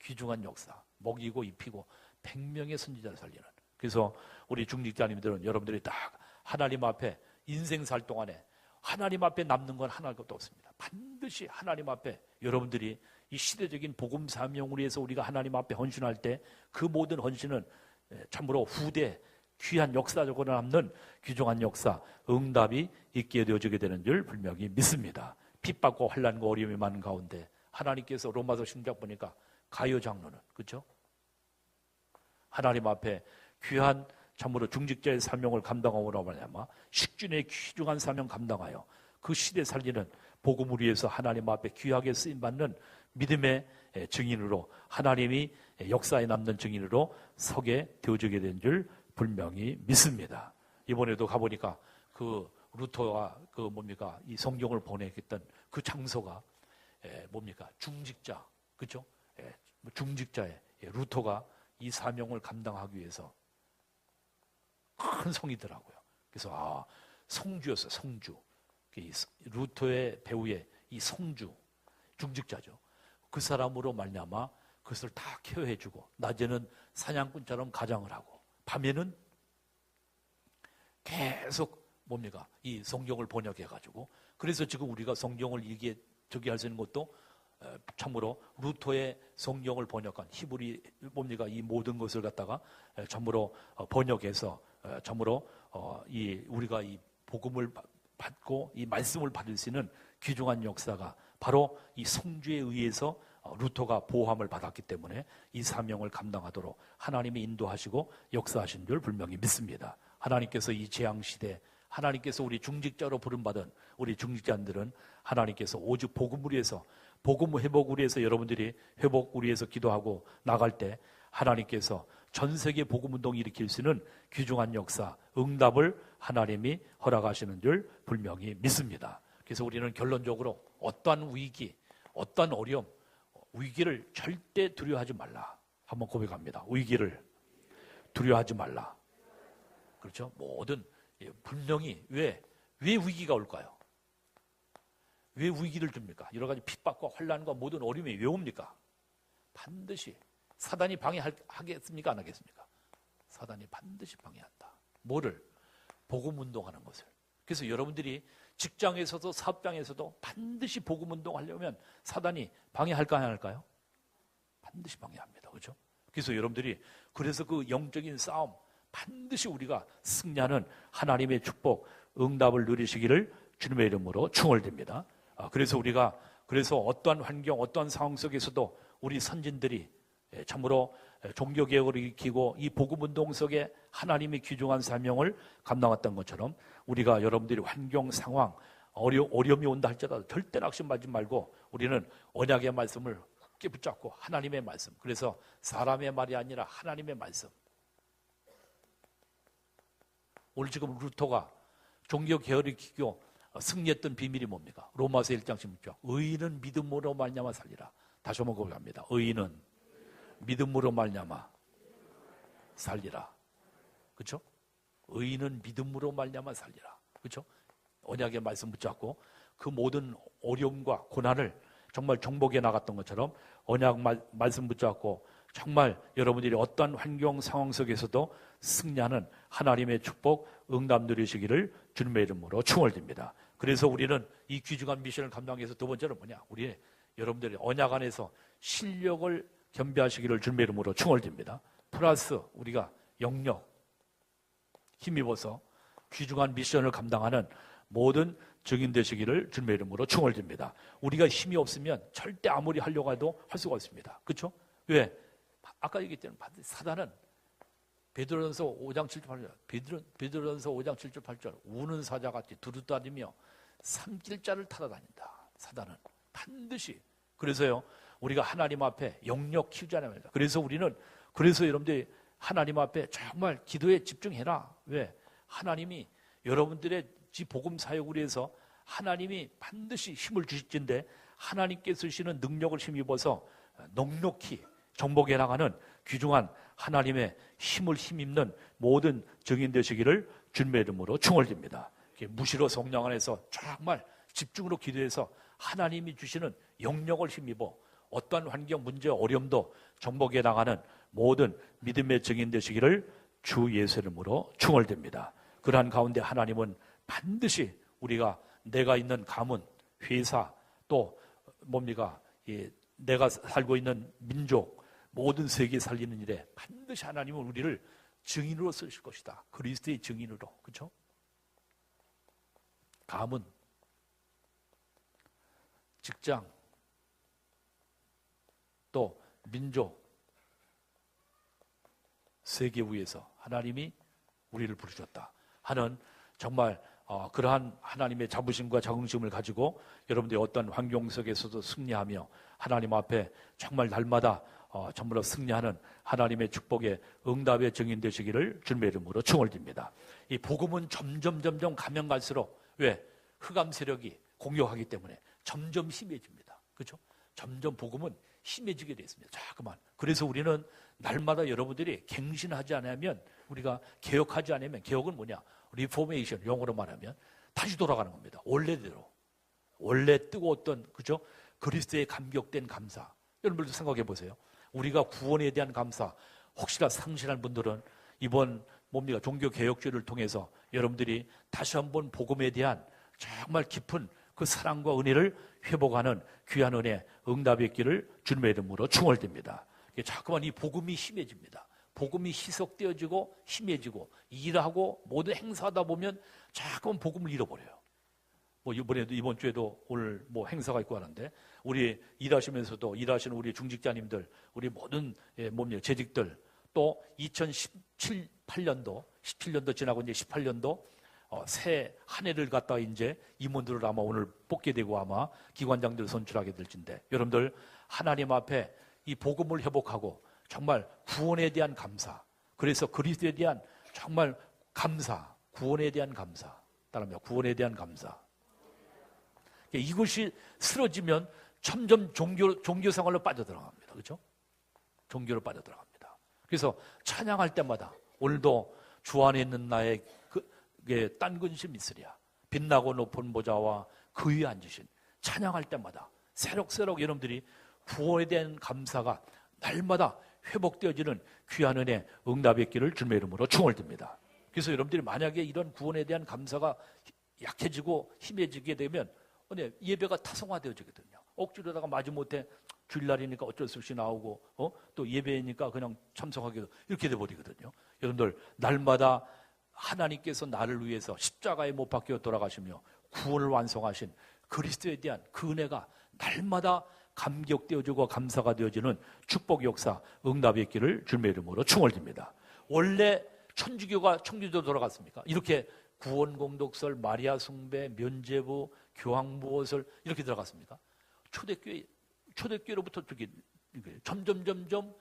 귀중한 역사, 먹이고 입히고 100명의 선지자를 살리는. 그래서 우리 중직자님들은 여러분들이 딱 하나님 앞에 인생 살 동안에 하나님 앞에 남는 건 하나도 없습니다. 반드시 하나님 앞에 여러분들이 이 시대적인 복음 사명을 위해서 우리가 하나님 앞에 헌신할 때 그 모든 헌신은 참으로 후대 귀한 역사적으로 남는 귀중한 역사, 응답이 있게 되어지게 되는 줄 분명히 믿습니다. 핍박과 환난과 어려움이 많은 가운데 하나님께서 로마서 16장 보니까 가요 장로는 그렇죠? 하나님 앞에 귀한 참으로 중직자의 사명을 감당하오라 말미암아 식준의 귀중한 사명 감당하여 그 시대 살리는 복음을 위해서 하나님 앞에 귀하게 쓰임받는 믿음의 증인으로 하나님이 역사에 남는 증인으로 서게 되어지게 된 줄 분명히 믿습니다. 이번에도 가보니까 그 루터가 그 뭡니까 이 성경을 번역했던 그 장소가 뭡니까 중직자 그렇죠? 중직자의 루터가 이 사명을 감당하기 위해서 큰 성이더라고요. 그래서 성주였어요. 성주. 루터의 배우의 이 성주 중직자죠. 그 사람으로 말미암아 그것을 다 케어해주고 낮에는 사냥꾼처럼 가장을 하고 밤에는 계속 뭡니까 이 성경을 번역해가지고 그래서 지금 우리가 성경을 이게 저기 할 수 있는 것도 참으로 루터의 성경을 번역한 히브리 뭡니까 이 모든 것을 갖다가 참으로 번역해서 참으로 이 우리가 이 복음을 받고 이 말씀을 받을 수 있는 귀중한 역사가 바로 이 성주에 의해서 루터가 보호함을 받았기 때문에 이 사명을 감당하도록 하나님이 인도하시고 역사하신 줄 분명히 믿습니다. 하나님께서 이 재앙시대 하나님께서 우리 중직자로 부름받은 우리 중직자들은 하나님께서 오직 복음을 위해서 복음 회복을 위해서 여러분들이 회복을 위해서 기도하고 나갈 때 하나님께서 전 세계 복음운동을 일으킬 수 있는 귀중한 역사, 응답을 하나님이 허락하시는 줄 분명히 믿습니다. 그래서 우리는 결론적으로 어떠한 위기, 어떠한 어려움, 위기를 절대 두려워하지 말라. 한번 고백합니다. 위기를 두려워하지 말라. 그렇죠? 모든 분명히 왜 위기가 올까요? 왜 위기를 줍니까? 여러 가지 핍박과 환난과 모든 어려움이 왜 옵니까? 반드시 사단이 방해하겠습니까? 안 하겠습니까? 사단이 반드시 방해한다. 뭐를? 복음 운동하는 것을. 그래서 여러분들이 직장에서도 사업장에서도 반드시 복음 운동하려면 사단이 방해할까 안 할까요? 반드시 방해합니다. 그렇죠? 그래서 여러분들이 그래서 그 영적인 싸움 반드시 우리가 승리하는 하나님의 축복, 응답을 누리시기를 주님의 이름으로 축원드립니다. 그래서 우리가 어떠한 환경, 어떠한 상황 속에서도 우리 선진들이 참으로 종교개혁을 일으키고 이 복음운동 속에 하나님의 귀중한 사명을 감당했던 것처럼 우리가 여러분들이 환경, 상황, 어려움이 온다 할지라도 절대 낙심하지 말고 우리는 언약의 말씀을 굳게 붙잡고 하나님의 말씀, 그래서 사람의 말이 아니라 하나님의 말씀. 오늘 지금 루터가 종교개혁을 일으키고 승리했던 비밀이 뭡니까? 로마서 1장 16절 의인은 믿음으로 말미암아 살리라. 다시 한번 고백합니다. 의인은 믿음으로 말미암아 살리라. 그렇죠? 의인은 믿음으로 말미암아 살리라. 그렇죠? 언약의 말씀 붙잡고 그 모든 어려움과 고난을 정말 정복해 나갔던 것처럼 언약 말씀 붙잡고 정말 여러분들이 어떠한 환경 상황 속에서도 승리하는 하나님의 축복, 응답 누리시기를 주님의 이름으로 축원드립니다. 그래서 우리는 이 귀중한 미션을 감당하기 위해서 두 번째는 뭐냐? 우리 여러분들이 언약 안에서 실력을 겸비하시기를 주님의 이름으로 축원드립니다. 플러스 우리가 영역 힘입어서 귀중한 미션을 감당하는 모든 증인 되시기를 주님의 이름으로 축원드립니다. 우리가 힘이 없으면 절대 아무리 하려고 해도 할 수가 없습니다. 그렇죠? 왜? 아까 얘기했잖아요. 사단은 베드로전서 5장 7절 8절 베드로전서 5장 7절 8절 우는 사자같이 두루다니며 삼킬자를 타다다닌다. 사단은 반드시. 그래서요 우리가 하나님 앞에 영역 키우지 않습니다. 그래서 여러분들이 하나님 앞에 정말 기도에 집중해라. 왜? 하나님이 여러분들의 복음 사역을 위해서 하나님이 반드시 힘을 주실진데 하나님께서 주시는 능력을 힘입어서 넉넉히 정복해 나가는 귀중한 하나님의 힘을 힘입는 모든 증인 되시기를 주님의 이름으로 축원드립니다. 무시로 성령 안에서 정말 집중으로 기도해서 하나님이 주시는 영역을 힘입어 어떠한 환경, 문제, 어려움도 정복해 나가는 모든 믿음의 증인 되시기를 주 예수 이름으로 축원드립니다. 그러한 가운데 하나님은 반드시 우리가 내가 있는 가문, 회사 또 뭡니까? 내가 살고 있는 민족 모든 세계 살리는 일에 반드시 하나님은 우리를 증인으로 쓰실 것이다. 그리스도의 증인으로. 그렇죠? 가문, 직장, 또 민족, 세계 위에서 하나님이 우리를 부르셨다 하는 정말 그러한 하나님의 자부심과 자긍심을 가지고 여러분들이 어떤 환경 속에서도 승리하며 하나님 앞에 정말 날마다 정말로 승리하는 하나님의 축복의 응답의 증인 되시기를 주님의 이름으로 축원드립니다. 이 복음은 점점 가면 갈수록 왜? 흑암 세력이 공격하기 때문에 점점 심해집니다. 그렇죠? 점점 복음은 심해지게 되어 있습니다. 자꾸만. 그래서 우리는 날마다 여러분들이 갱신하지 않으면 우리가 개혁하지 않으면 개혁은 뭐냐? 리포메이션 영어로 말하면 다시 돌아가는 겁니다. 원래대로. 원래 뜨거웠던 그죠? 그리스도의 감격된 감사. 여러분들도 생각해 보세요. 우리가 구원에 대한 감사 혹시나 상실한 분들은 이번 뭡니까? 종교개혁주의를 통해서 여러분들이 다시 한번 복음에 대한 정말 깊은 그 사랑과 은혜를 회복하는 귀한 은혜 응답이 있기를 주님의 이름으로 축원드립니다. 자꾸만 이 복음이 심해집니다. 복음이 희석되어지고 심해지고 일하고 모두 행사하다 보면 자꾸만 복음을 잃어버려요. 이번 주에도 오늘 행사가 있고 하는데 우리 일하시면서도 일하시는 우리 중직자님들, 우리 모든 재직들 또 2017년도 지나고 이제 18년도 새 한 해를 갖다가 이제 임원들을 아마 오늘 뽑게 되고 아마 기관장들을 선출하게 될진데 여러분들 하나님 앞에 이 복음을 회복하고 정말 구원에 대한 감사, 그래서 그리스도에 대한 정말 감사, 구원에 대한 감사, 따라합니다. 구원에 대한 감사. 이것이 쓰러지면 점점 종교 생활로 빠져들어갑니다. 그렇죠? 종교로 빠져들어갑니다. 그래서 찬양할 때마다 오늘도 주 안에 있는 나의 딴 근심 있으랴 빛나고 높은 보좌와 그 위에 앉으신 찬양할 때마다 새록새록 여러분들이 구원에 대한 감사가 날마다 회복되어지는 귀한 은혜 응답의 길을 주님의 이름으로 축원드립니다. 그래서 여러분들이 만약에 이런 구원에 대한 감사가 약해지고 힘해지게 되면 예배가 타성화되어지거든요. 억지로다가 마지못해 주일날이니까 어쩔 수 없이 나오고 또 예배니까 그냥 참석하게 이렇게 돼버리거든요. 여러분들 날마다 하나님께서 나를 위해서 십자가에 못 박혀 돌아가시며 구원을 완성하신 그리스도에 대한 그 은혜가 날마다 감격되어지고 감사가 되어지는 축복 역사 응답의 길을 주님의 이름으로 충원드립니다. 원래 천주교가 청주교 돌아갔습니까? 이렇게 구원 공독설, 마리아 숭배, 면죄부, 교황무엇을 이렇게 들어갔습니까? 초대교회로부터 점점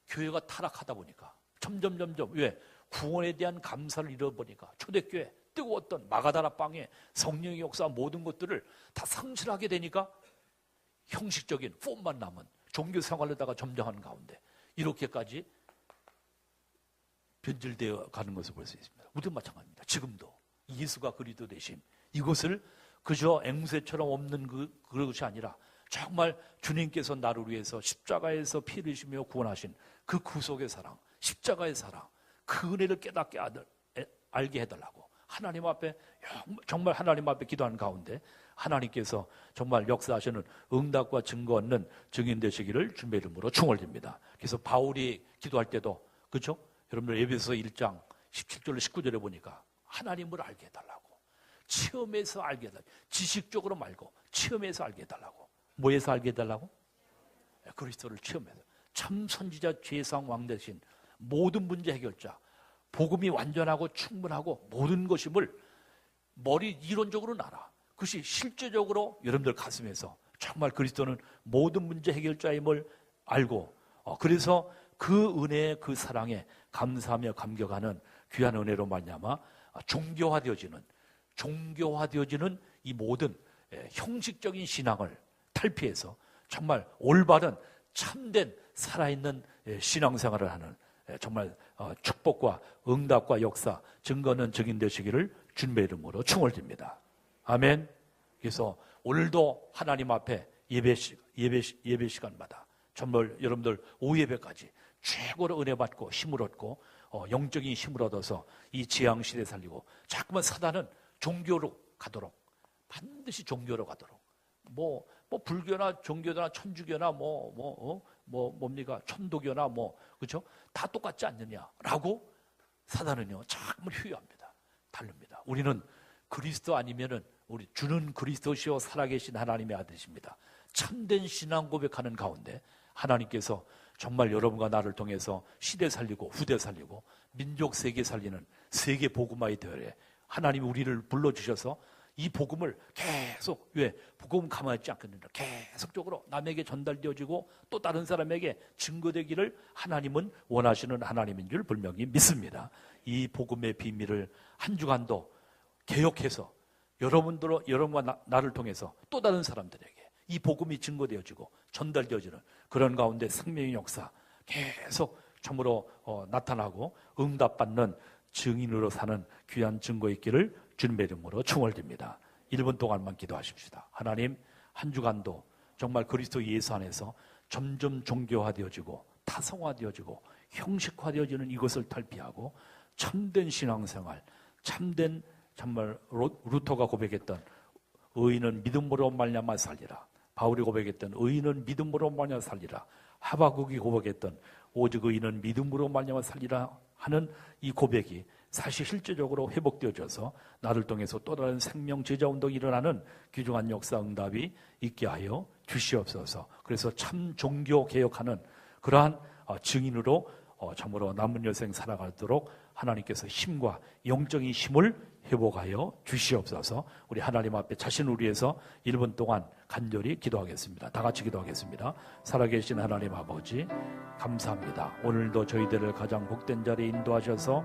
교회가 타락하다 보니까 점점 왜? 구원에 대한 감사를 잃어보니까 초대교회 뜨거웠던 마가다라 빵에 성령의 역사 모든 것들을 다 상실하게 되니까 형식적인 폼만 남은 종교 생활로다가 점령하는 가운데 이렇게까지 변질되어 가는 것을 볼 수 있습니다. 우리도 마찬가지입니다. 지금도 예수가 그리스도 되심 이것을 그저 앵무새처럼 없는 그것이 아니라 정말 주님께서 나를 위해서 십자가에서 피 흘리시며 구원하신 그 구속의 사랑, 십자가의 사랑, 그 은혜를 깨닫게 알게 해달라고 하나님 앞에 정말 하나님 앞에 기도하는 가운데 하나님께서 정말 역사하시는 응답과 증거 얻는 증인 되시기를 주님의 이름으로 충원드립니다. 그래서 바울이 기도할 때도 그렇죠? 여러분들 에베소서 1장 17절로 19절에 보니까 하나님을 알게 해달라고 체험해서 알게 해달라고 지식적으로 말고 체험해서 알게 해달라고 뭐에서 알게 해달라고? 그리스도를 체험해서 참 선지자 죄상 왕 대신 모든 문제 해결자 복음이 완전하고 충분하고 모든 것임을 머리 이론적으로는 알아. 그것이 실제적으로 여러분들 가슴에서 정말 그리스도는 모든 문제 해결자임을 알고 그래서 그 은혜의 그 사랑에 감사하며 감격하는 귀한 은혜로 말미암아 종교화되어지는 이 모든 형식적인 신앙을 탈피해서 정말 올바른 참된 살아있는 신앙생활을 하는 정말 축복과 응답과 역사 증거는 증인되시기를 주님의 이름으로 충원드립니다. 아멘. 그래서 오늘도 하나님 앞에 예배 시간마다 정말 여러분들 오후 예배까지 최고로 은혜 받고 힘을 얻고 영적인 힘을 얻어서 이 재앙 시대 살리고 자꾸만 사단은 종교로 가도록 반드시 종교로 가도록 뭐 불교나 종교나 천주교나 뭡니까 천도교나 그렇죠? 다 똑같지 않느냐라고 사단은요 자꾸만 휴유합니다. 다릅니다. 우리는 그리스도 아니면은 우리 주는 그리스도시요 살아계신 하나님의 아들이십니다. 참된 신앙 고백하는 가운데 하나님께서 정말 여러분과 나를 통해서 시대 살리고 후대 살리고 민족 세계 살리는 세계 복음화의 대회에 하나님이 우리를 불러주셔서 이 복음을 계속 복음 가만히 있지 않겠느냐 계속적으로 남에게 전달되어지고 또 다른 사람에게 증거되기를 하나님은 원하시는 하나님인 줄 분명히 믿습니다. 이 복음의 비밀을 한 주간도 개혁해서 여러분과 나를 통해서 또 다른 사람들에게 이 복음이 증거되어지고 전달되어지는 그런 가운데 생명의 역사 계속 참으로 나타나고 응답받는 증인으로 사는 귀한 증거 있기를 주님의 이름으로 충원드립니다. 1분 동안만 기도하십시다. 하나님 한 주간도 정말 그리스도 예수 안에서 점점 종교화되어지고 타성화되어지고 형식화되어지는 이것을 탈피하고 참된 신앙생활 참된 정말 루터가 고백했던 의인은 믿음으로 말미암아 살리라. 바울이 고백했던 의인은 믿음으로 말미암아 살리라. 하바국이 고백했던 오직 의인은 믿음으로 말미암아 살리라 하는 이 고백이 사실 실제적으로 회복되어져서 나를 통해서 또 다른 생명 제자 운동이 일어나는 귀중한 역사 응답이 있게 하여 주시옵소서. 그래서 참 종교 개혁하는 그러한 증인으로 참으로 남은 여생 살아가도록 하나님께서 힘과 영적인 힘을 회복하여 주시옵소서. 우리 하나님 앞에 자신을 위해서 1분 동안 간절히 기도하겠습니다. 다 같이 기도하겠습니다. 살아계신 하나님 아버지 감사합니다. 오늘도 저희들을 가장 복된 자리에 인도하셔서